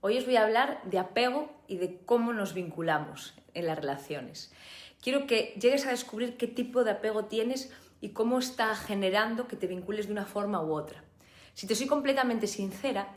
Hoy os voy a hablar de apego y de cómo nos vinculamos en las relaciones. Quiero que llegues a descubrir qué tipo de apego tienes y cómo está generando que te vincules de una forma u otra. Si te soy completamente sincera,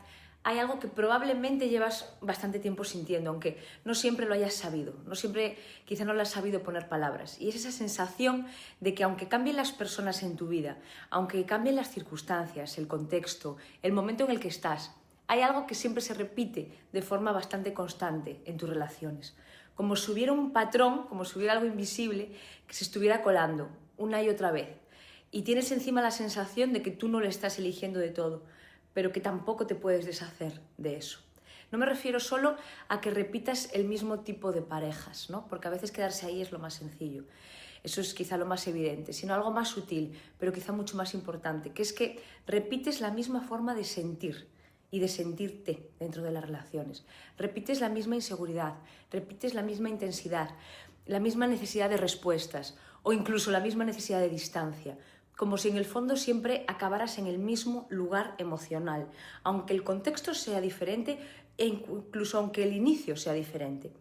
hay algo que probablemente llevas bastante tiempo sintiendo, aunque no siempre lo hayas sabido, no siempre quizá no lo has sabido poner palabras. Y es esa sensación de que aunque cambien las personas en tu vida, aunque cambien las circunstancias, el contexto, el momento en el que estás, hay algo que siempre se repite de forma bastante constante en tus relaciones. Como si hubiera un patrón, como si hubiera algo invisible que se estuviera colando una y otra vez. Y tienes encima la sensación de que tú no le estás eligiendo de todo, pero que tampoco te puedes deshacer de eso. No me refiero solo a que repitas el mismo tipo de parejas, ¿no? Porque a veces quedarse ahí es lo más sencillo. Eso es quizá lo más evidente, sino algo más sutil, pero quizá mucho más importante, que es que repites la misma forma de sentir y de sentirte dentro de las relaciones. Repites la misma inseguridad, repites la misma intensidad, la misma necesidad de respuestas o incluso la misma necesidad de distancia, como si en el fondo siempre acabaras en el mismo lugar emocional, aunque el contexto sea diferente e incluso aunque el inicio sea diferente.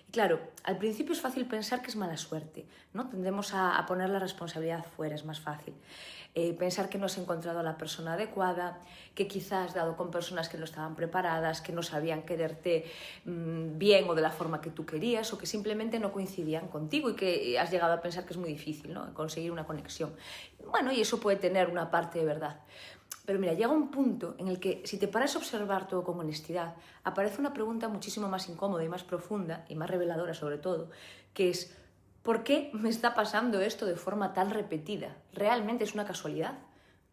Y claro, al principio es fácil pensar que es mala suerte, ¿no? Tendemos a poner la responsabilidad fuera, es más fácil. Pensar que no has encontrado a la persona adecuada, que quizás has dado con personas que no estaban preparadas, que no sabían quererte bien o de la forma que tú querías, o que simplemente no coincidían contigo y que has llegado a pensar que es muy difícil, ¿no?, conseguir una conexión. Bueno, y eso puede tener una parte de verdad. Pero mira, llega un punto en el que si te paras a observar todo con honestidad, aparece una pregunta muchísimo más incómoda y más profunda y más reveladora sobre todo, que es: ¿por qué me está pasando esto de forma tan repetida? ¿Realmente es una casualidad?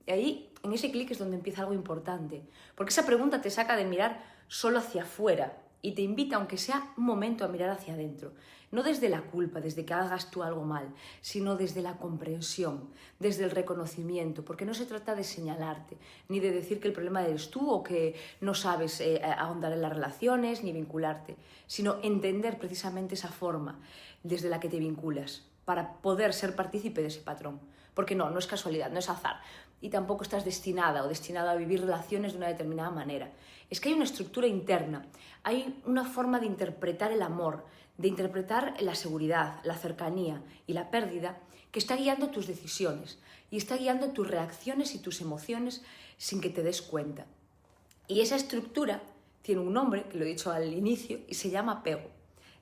Y ahí, en ese clic es donde empieza algo importante, porque esa pregunta te saca de mirar solo hacia afuera y te invita, aunque sea un momento, a mirar hacia adentro. No desde la culpa, desde que hagas tú algo mal, sino desde la comprensión, desde el reconocimiento, porque no se trata de señalarte, ni de decir que el problema eres tú o que no sabes ahondar en las relaciones, ni vincularte, sino entender precisamente esa forma desde la que te vinculas, para poder ser partícipe de ese patrón. Porque no es casualidad, no es azar. Y tampoco estás destinada o destinado a vivir relaciones de una determinada manera. Es que hay una estructura interna, hay una forma de interpretar el amor, de interpretar la seguridad, la cercanía y la pérdida que está guiando tus decisiones y está guiando tus reacciones y tus emociones sin que te des cuenta. Y esa estructura tiene un nombre, que lo he dicho al inicio, y se llama apego.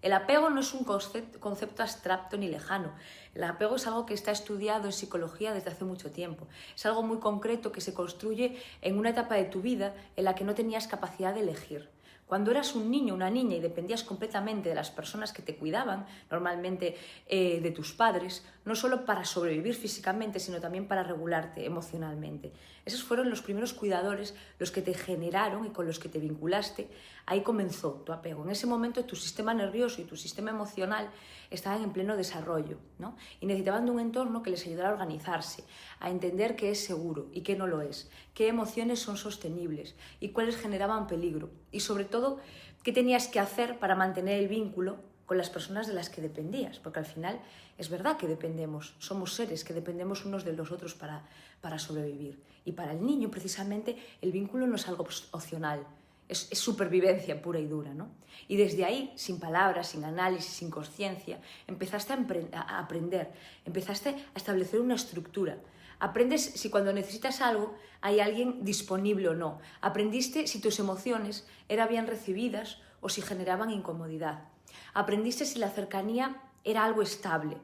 El apego no es un concepto abstracto ni lejano. El apego es algo que está estudiado en psicología desde hace mucho tiempo. Es algo muy concreto que se construye en una etapa de tu vida en la que no tenías capacidad de elegir. Cuando eras un niño o una niña y dependías completamente de las personas que te cuidaban, normalmente de tus padres, no solo para sobrevivir físicamente, sino también para regularte emocionalmente. Esos fueron los primeros cuidadores, los que te generaron y con los que te vinculaste. Ahí comenzó tu apego. En ese momento tu sistema nervioso y tu sistema emocional estaban en pleno desarrollo, ¿no? Y necesitaban de un entorno que les ayudara a organizarse, a entender qué es seguro y qué no lo es, qué emociones son sostenibles y cuáles generaban peligro. Y sobre todo, qué tenías que hacer para mantener el vínculo con las personas de las que dependías, porque al final es verdad que dependemos, somos seres que dependemos unos de los otros para sobrevivir. Y para el niño, precisamente, el vínculo no es algo opcional, es supervivencia pura y dura, ¿no? Y desde ahí, sin palabras, sin análisis, sin conciencia, empezaste a aprender, empezaste a establecer una estructura. Aprendes si cuando necesitas algo hay alguien disponible o no. Aprendiste si tus emociones eran bien recibidas o si generaban incomodidad. Aprendiste si la cercanía era algo estable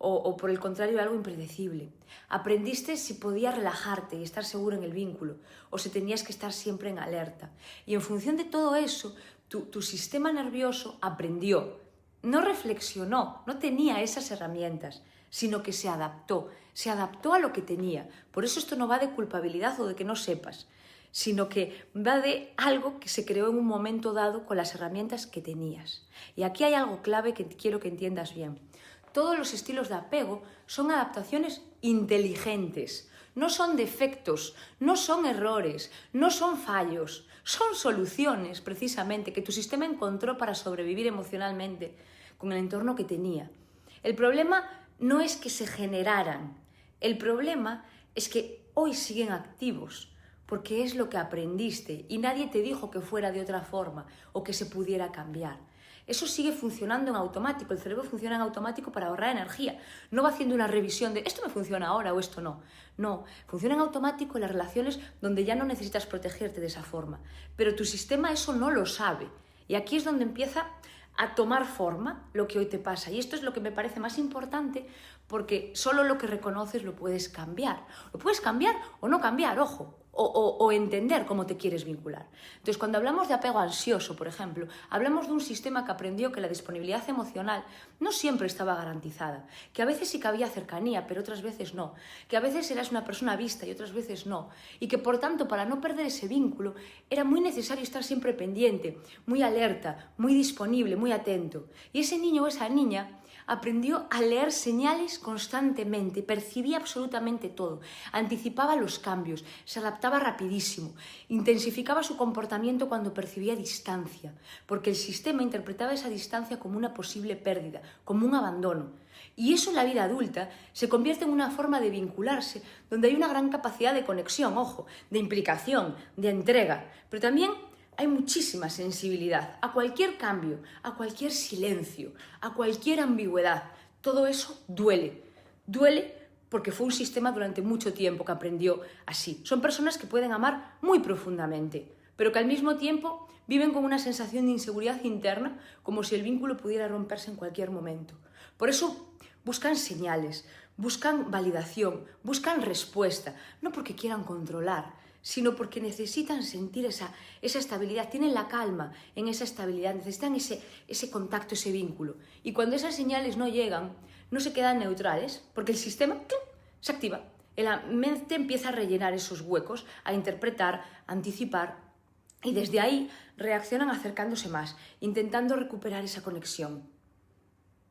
o por el contrario algo impredecible. Aprendiste si podías relajarte y estar seguro en el vínculo o si tenías que estar siempre en alerta. Y en función de todo eso, tu sistema nervioso aprendió, no reflexionó, no tenía esas herramientas, sino que se adaptó a lo que tenía. Por eso esto no va de culpabilidad o de que no sepas, sino que va de algo que se creó en un momento dado con las herramientas que tenías. Y aquí hay algo clave que quiero que entiendas bien. Todos los estilos de apego son adaptaciones inteligentes, no son defectos, no son errores, no son fallos, son soluciones precisamente que tu sistema encontró para sobrevivir emocionalmente con el entorno que tenía. El problema no es que se generaran, el problema es que hoy siguen activos, porque es lo que aprendiste y nadie te dijo que fuera de otra forma o que se pudiera cambiar. Eso sigue funcionando en automático, el cerebro funciona en automático para ahorrar energía. No va haciendo una revisión de esto me funciona ahora o esto no. No, funciona en automático en las relaciones donde ya no necesitas protegerte de esa forma. Pero tu sistema eso no lo sabe. Y aquí es donde empieza a tomar forma lo que hoy te pasa. Y esto es lo que me parece más importante porque solo lo que reconoces lo puedes cambiar. Lo puedes cambiar o no cambiar, ojo. O entender cómo te quieres vincular. Entonces, cuando hablamos de apego ansioso, por ejemplo, hablamos de un sistema que aprendió que la disponibilidad emocional no siempre estaba garantizada, que a veces sí que había cercanía, pero otras veces no, que a veces eras una persona vista y otras veces no, y que por tanto, para no perder ese vínculo, era muy necesario estar siempre pendiente, muy alerta, muy disponible, muy atento. Y ese niño o esa niña aprendió a leer señales constantemente, percibía absolutamente todo, anticipaba los cambios, se adaptaba rapidísimo, intensificaba su comportamiento cuando percibía distancia, porque el sistema interpretaba esa distancia como una posible pérdida, como un abandono. Y eso en la vida adulta se convierte en una forma de vincularse, donde hay una gran capacidad de conexión, ojo, de implicación, de entrega, pero también hay muchísima sensibilidad a cualquier cambio, a cualquier silencio, a cualquier ambigüedad. Todo eso duele. Duele porque fue un sistema durante mucho tiempo que aprendió así. Son personas que pueden amar muy profundamente, pero que al mismo tiempo viven con una sensación de inseguridad interna, como si el vínculo pudiera romperse en cualquier momento. Por eso buscan señales, buscan validación, buscan respuesta, no porque quieran controlar, sino porque necesitan sentir esa estabilidad, tienen la calma en esa estabilidad, necesitan ese contacto, ese vínculo. Y cuando esas señales no llegan, no se quedan neutrales, porque el sistema se activa. La mente empieza a rellenar esos huecos, a interpretar, a anticipar, y desde ahí reaccionan acercándose más, intentando recuperar esa conexión.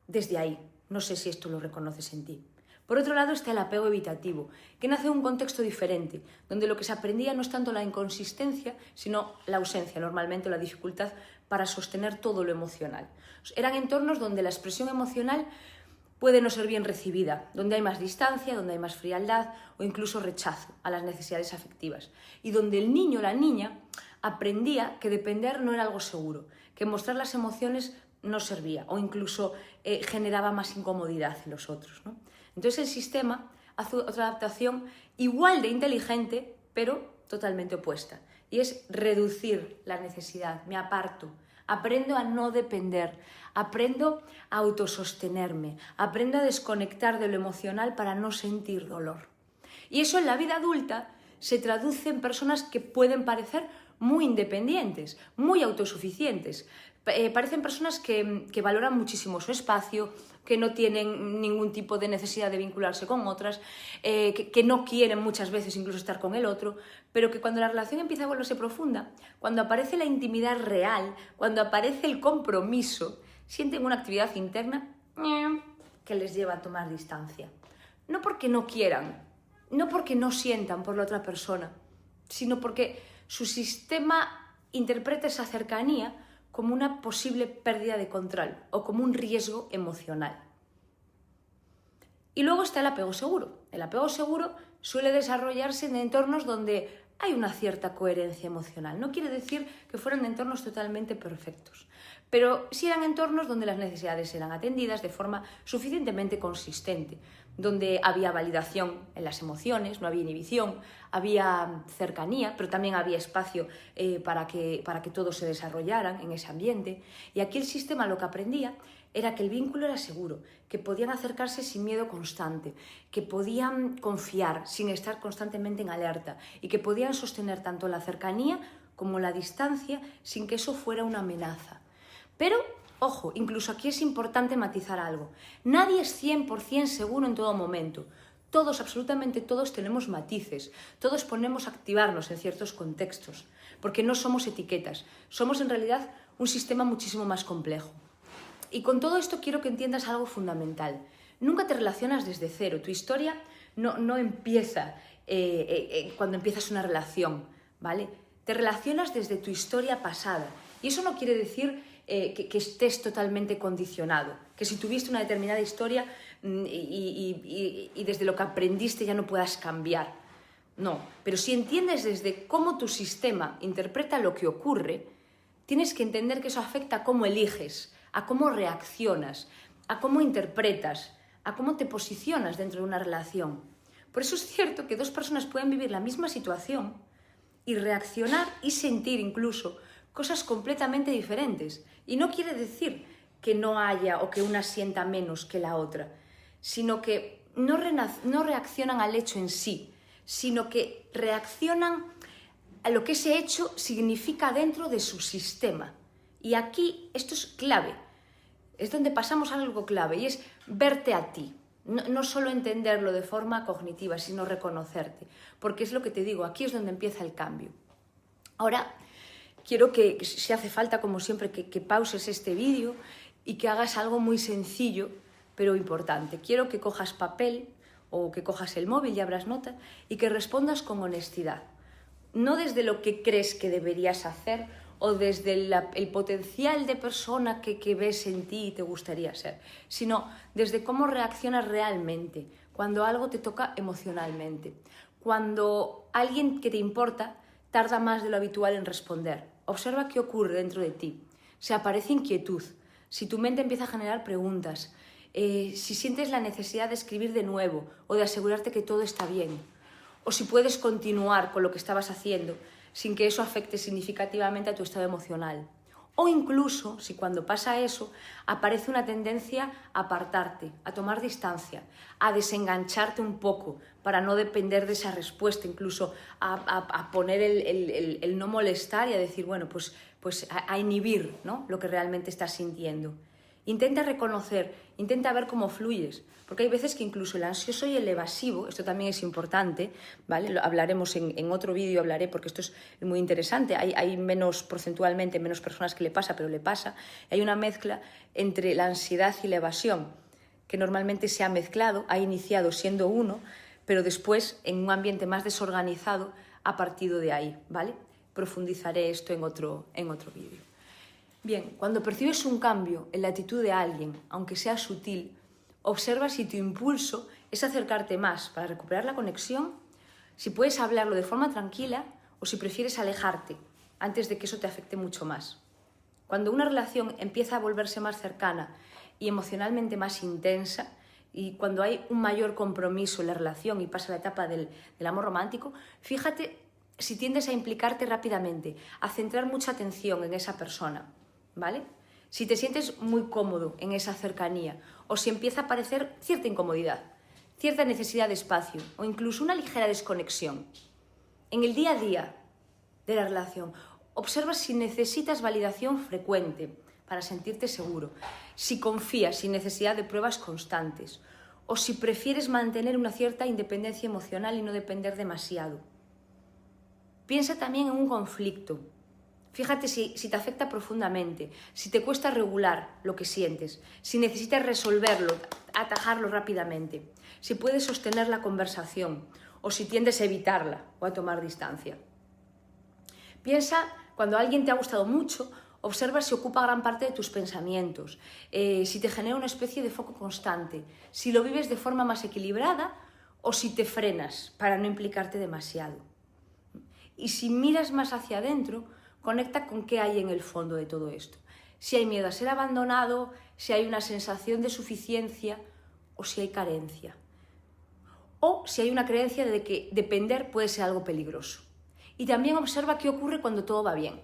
Desde ahí, no sé si esto lo reconoces en ti. Por otro lado está el apego evitativo, que nace en un contexto diferente, donde lo que se aprendía no es tanto la inconsistencia, sino la ausencia, normalmente la dificultad para sostener todo lo emocional. Eran entornos donde la expresión emocional puede no ser bien recibida, donde hay más distancia, donde hay más frialdad o incluso rechazo a las necesidades afectivas, y donde el niño o la niña aprendía que depender no era algo seguro, que mostrar las emociones no servía o incluso generaba más incomodidad en los otros, ¿no? Entonces el sistema hace otra adaptación igual de inteligente, pero totalmente opuesta. Y es reducir la necesidad, me aparto, aprendo a no depender, aprendo a autosostenerme, aprendo a desconectar de lo emocional para no sentir dolor. Y eso en la vida adulta se traduce en personas que pueden parecer muy independientes, muy autosuficientes. Parecen personas que valoran muchísimo su espacio, que no tienen ningún tipo de necesidad de vincularse con otras, que no quieren muchas veces incluso estar con el otro, pero que cuando la relación empieza a volverse profunda, cuando aparece la intimidad real, cuando aparece el compromiso, sienten una actividad interna que les lleva a tomar distancia. No porque no quieran, no porque no sientan por la otra persona, sino porque su sistema interpreta esa cercanía como una posible pérdida de control o como un riesgo emocional. Y luego está el apego seguro. El apego seguro suele desarrollarse en entornos donde hay una cierta coherencia emocional. No quiere decir que fueran entornos totalmente perfectos, pero sí eran entornos donde las necesidades eran atendidas de forma suficientemente consistente, donde había validación en las emociones, no había inhibición, había cercanía, pero también había espacio para que todos se desarrollaran en ese ambiente. Y aquí el sistema lo que aprendía era que el vínculo era seguro, que podían acercarse sin miedo constante, que podían confiar sin estar constantemente en alerta y que podían sostener tanto la cercanía como la distancia sin que eso fuera una amenaza. Pero, ojo, incluso aquí es importante matizar algo. Nadie es 100% seguro en todo momento. Todos, absolutamente todos, tenemos matices. Todos ponemos a activarnos en ciertos contextos, porque no somos etiquetas. Somos en realidad un sistema muchísimo más complejo. Y con todo esto quiero que entiendas algo fundamental. Nunca te relacionas desde cero. Tu historia no empieza cuando empiezas una relación, ¿vale? Te relacionas desde tu historia pasada. Y eso no quiere decir que estés totalmente condicionado, que si tuviste una determinada historia y desde lo que aprendiste ya no puedas cambiar. No, pero si entiendes desde cómo tu sistema interpreta lo que ocurre, tienes que entender que eso afecta a cómo eliges, a cómo reaccionas, a cómo interpretas, a cómo te posicionas dentro de una relación. Por eso es cierto que dos personas pueden vivir la misma situación y reaccionar y sentir incluso cosas completamente diferentes. Y no quiere decir que no haya o que una sienta menos que la otra, sino que no reaccionan al hecho en sí, sino que reaccionan a lo que ese hecho significa dentro de su sistema. Y aquí esto es clave, es donde pasamos a algo clave, y es verte a ti. No solo entenderlo de forma cognitiva, sino reconocerte. Porque es lo que te digo, aquí es donde empieza el cambio. Ahora, quiero que, si hace falta, como siempre, que pauses este vídeo y que hagas algo muy sencillo, pero importante. Quiero que cojas papel o que cojas el móvil y abras notas y que respondas con honestidad. No desde lo que crees que deberías hacer o desde el potencial de persona que ves en ti y te gustaría ser, sino desde cómo reaccionas realmente, cuando algo te toca emocionalmente, cuando alguien que te importa tarda más de lo habitual en responder. Observa qué ocurre dentro de ti. Si aparece inquietud, si tu mente empieza a generar preguntas, si sientes la necesidad de escribir de nuevo o de asegurarte que todo está bien, o si puedes continuar con lo que estabas haciendo sin que eso afecte significativamente a tu estado emocional. O incluso, si cuando pasa eso, aparece una tendencia a apartarte, a tomar distancia, a desengancharte un poco para no depender de esa respuesta, incluso a poner el no molestar y a decir, bueno, pues a inhibir, ¿no?, lo que realmente estás sintiendo. Intenta reconocer, intenta ver cómo fluyes, porque hay veces que incluso el ansioso y el evasivo, esto también es importante, ¿vale? Lo hablaremos en otro vídeo, hablaré, porque esto es muy interesante, hay porcentualmente menos personas que le pasa, pero le pasa, hay una mezcla entre la ansiedad y la evasión, que normalmente se ha mezclado, ha iniciado siendo uno, pero después, en un ambiente más desorganizado, ha partido de ahí, ¿vale? Profundizaré esto en otro vídeo. Bien, cuando percibes un cambio en la actitud de alguien, aunque sea sutil, observa si tu impulso es acercarte más para recuperar la conexión, si puedes hablarlo de forma tranquila o si prefieres alejarte antes de que eso te afecte mucho más. Cuando una relación empieza a volverse más cercana y emocionalmente más intensa, y cuando hay un mayor compromiso en la relación y pasa la etapa del amor romántico, fíjate si tiendes a implicarte rápidamente, a centrar mucha atención en esa persona, ¿vale? Si te sientes muy cómodo en esa cercanía o si empieza a aparecer cierta incomodidad, cierta necesidad de espacio o incluso una ligera desconexión. En el día a día de la relación, observa si necesitas validación frecuente para sentirte seguro, si confías sin necesidad de pruebas constantes o si prefieres mantener una cierta independencia emocional y no depender demasiado. Piensa también en un conflicto. Fíjate si te afecta profundamente, si te cuesta regular lo que sientes, si necesitas resolverlo, atajarlo rápidamente, si puedes sostener la conversación o si tiendes a evitarla o a tomar distancia. Piensa cuando alguien te ha gustado mucho, observa si ocupa gran parte de tus pensamientos, si te genera una especie de foco constante, si lo vives de forma más equilibrada o si te frenas para no implicarte demasiado. Y si miras más hacia adentro, conecta con qué hay en el fondo de todo esto. Si hay miedo a ser abandonado, si hay una sensación de suficiencia o si hay carencia. O si hay una creencia de que depender puede ser algo peligroso. Y también observa qué ocurre cuando todo va bien.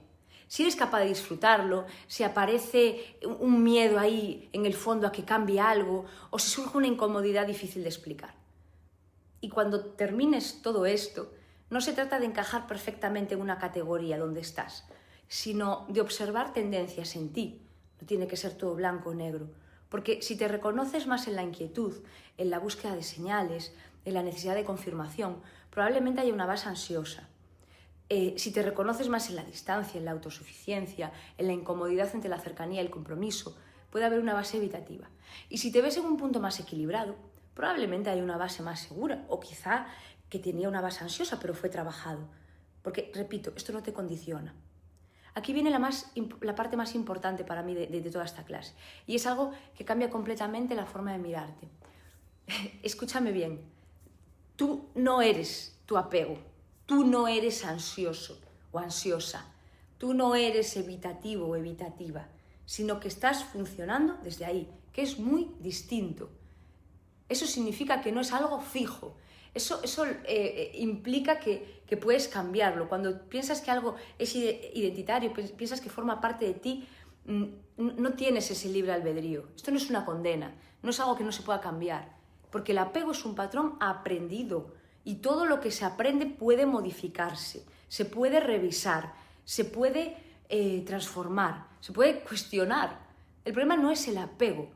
Si eres capaz de disfrutarlo, si aparece un miedo ahí en el fondo a que cambie algo o si surge una incomodidad difícil de explicar. Y cuando termines todo esto, no se trata de encajar perfectamente en una categoría donde estás, sino de observar tendencias en ti. No tiene que ser todo blanco o negro, porque si te reconoces más en la inquietud, en la búsqueda de señales, en la necesidad de confirmación, probablemente haya una base ansiosa. Si te reconoces más en la distancia, en la autosuficiencia, en la incomodidad entre la cercanía y el compromiso, puede haber una base evitativa. Y si te ves en un punto más equilibrado, probablemente hay una base más segura, o quizá que tenía una base ansiosa pero fue trabajado. Porque, repito, esto no te condiciona. Aquí viene la parte más importante para mí de toda esta clase, y es algo que cambia completamente la forma de mirarte. Escúchame bien, tú no eres tu apego. Tú no eres ansioso o ansiosa. Tú no eres evitativo o evitativa, sino que estás funcionando desde ahí, que es muy distinto. Eso significa que no es algo fijo. Eso implica que puedes cambiarlo. Cuando piensas que algo es identitario, piensas que forma parte de ti, no tienes ese libre albedrío. Esto no es una condena, no es algo que no se pueda cambiar, porque el apego es un patrón aprendido y todo lo que se aprende puede modificarse, se puede revisar, se puede transformar, se puede cuestionar. El problema no es el apego.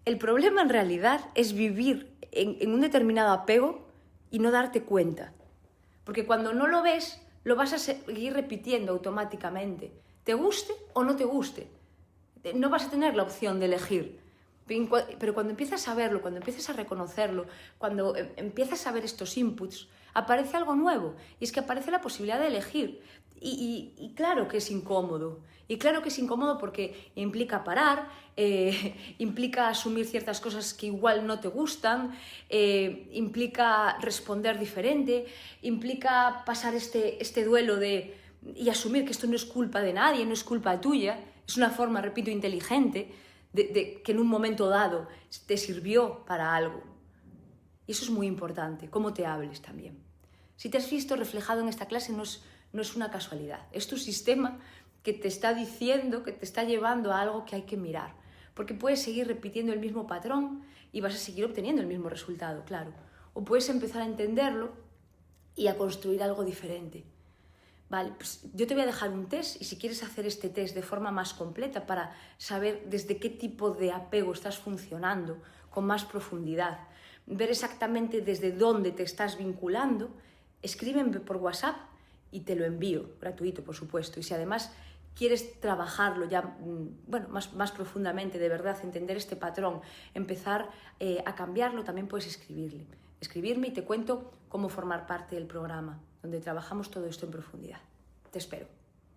El problema en realidad es vivir en un determinado apego y no darte cuenta. Porque cuando no lo ves, lo vas a seguir repitiendo automáticamente. Te guste o no te guste. No vas a tener la opción de elegir. Pero cuando empiezas a verlo, cuando empiezas a reconocerlo, cuando empiezas a ver estos inputs, aparece algo nuevo. Y es que aparece la posibilidad de elegir. Y claro que es incómodo. Y claro que es incómodo porque implica parar, implica asumir ciertas cosas que igual no te gustan, implica responder diferente, implica pasar este duelo y asumir que esto no es culpa de nadie, no es culpa tuya. Es una forma, repito, inteligente de que en un momento dado te sirvió para algo. Y eso es muy importante, cómo te hables también. Si te has visto reflejado en esta clase, no es una casualidad. Es tu sistema que te está diciendo, que te está llevando a algo que hay que mirar. Porque puedes seguir repitiendo el mismo patrón y vas a seguir obteniendo el mismo resultado, claro. O puedes empezar a entenderlo y a construir algo diferente. Vale, pues yo te voy a dejar un test y si quieres hacer este test de forma más completa para saber desde qué tipo de apego estás funcionando con más profundidad, ver exactamente desde dónde te estás vinculando, escríbeme por WhatsApp y te lo envío, gratuito por supuesto. Y si además quieres trabajarlo ya más profundamente, de verdad, entender este patrón, empezar a cambiarlo, también puedes escribirme y te cuento cómo formar parte del programa, donde trabajamos todo esto en profundidad. Te espero.